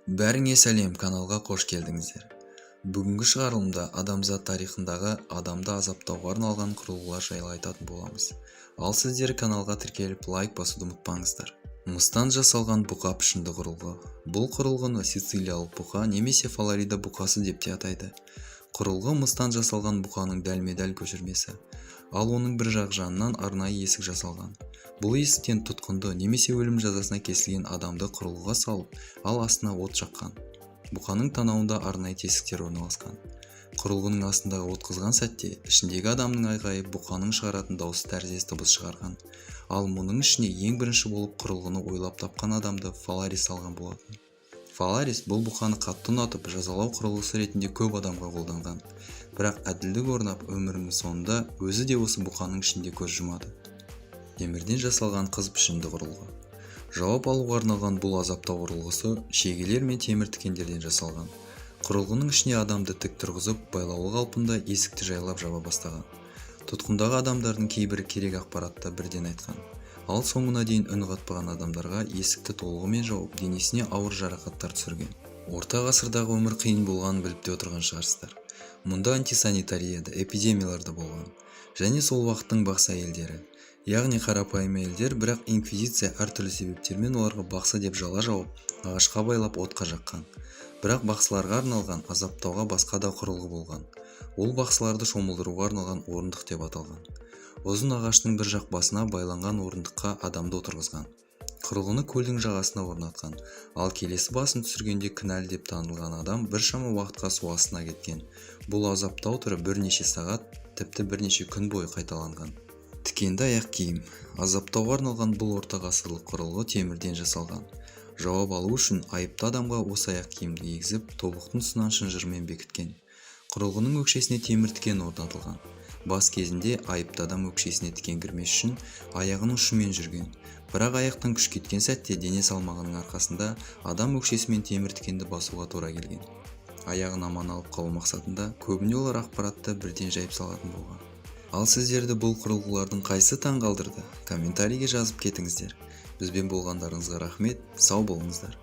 Бәріңе сәлем, каналға қош келдіңіздер. Бүгінгі шығарылымда адамзат тарихындағы адамды азаптауға арналған құрылғылар жайлы айтатын боламыз. Ал сіздер каналға тіркеліп лайк басуды ұмытпаңыздар. Мыстан жасалған бұқа пішінді құрылғы. Бұл құрылғыны сицилиялық бұқа немесе флорида бұқасы деп те атайды. Құрылғы мыстан жасалған бұқаның дәлме-дәл көшірмесі. Ал оның бір жақ жанынан арнайы есік жасалған. Бұл есіктен тұтқынды немесе өлім жазасына кесілген адамды құрылғыға салып, ал астына от жаққан. Бұқаның танауында арнайы тесіктер орналасқан. Құрылғының астындағы от қызған сәтте, ішіндегі адамның айғайы бұқаның шығаратын дауысы тәріздес дыбыс шығарған. Ал мұның ішіне ең бірінші болып құрылғыны ойлап тапқан адамды Фаларис алған болатын. Фаларис бұл бұқаны қатты ұнатып, жазалау құрылғысы ретінде көп адамға қолданған. Бірақ әділдік орнап, өмірінің соңында өзі де осы бұқаның ішінде көз жұмады. Темірден жасалған қыз пішінді құрылғы. Жауап алуға арналған бұл азаптау құрылғысы шегелер мен темір тікендерден жасалған. Құрылғының ішіне адамды тік тұрғызып, байлаулы қалпында есікті жайлап жаба бастаған. Тұтқындағы адамдардың кейбірі керек ақпаратты бірден айтқан. Ал соңына дейін үн қатпаған адамдарға есікті толығымен жауып, денесіне ауыр жарақаттар түсірген. Орта ғасырдағы өмір қиын болғанын біліп те отырған шығарсыздар. Мұнда антисанитария да, эпидемиялар да болған. Және сол уақыттың бақсы әйелдері. Яғни қарапайым әйелдер, бірақ инквизиция әртүрлі себептермен оларға бақсы деп жала жауып, ағашқа байлап отқа жаққан. Бірақ бақсыларға арналған азаптауға басқа да құрылғы болған. Ол бақсыларды шомылдыруға арналған орындық деп аталған. Ұзын ағаштың бір жақ басына байланған орындыққа адамды отырғызған. Құрылғыны көлдің жағасына орнатқан. Ал келесі басын түсіргенде кінәлі деп танылған адам біршама уақытқа су астына кеткен. Бұл азаптау түрі бірнеше сағат, тіпті бірнеше күн бойы қайталанған. Тікенді аяқ киім. Азаптауға арналған бұл орта ғасырлық құрылғы темірден жасалған. Жауап алу үшін айыпты адамға осы аяқ киімді кигізіп, тобықтың тұсынан шынжырмен бекіткен. Құрылғының өкшесіне темір тікен орнатылған. Бас кезінде айыпты адам өкшесіне тікен кірмес үшін аяғының ұшымен жүрген. Бірақ аяқтан күш кеткен сәтте дене салмағының арқасында адам өкшесімен темір тікенді басуға тура келген. Аяғын аман алып қалу мақсатында көбіне олар ақпаратты бірден жайып салатын болған. Ал сіздерді бұл құрылғылардың қайсы таң қалдырды? Комментарийге жазып кетіңіздер. Бізбен болғандарыңызға рахмет, сау болыңыздар.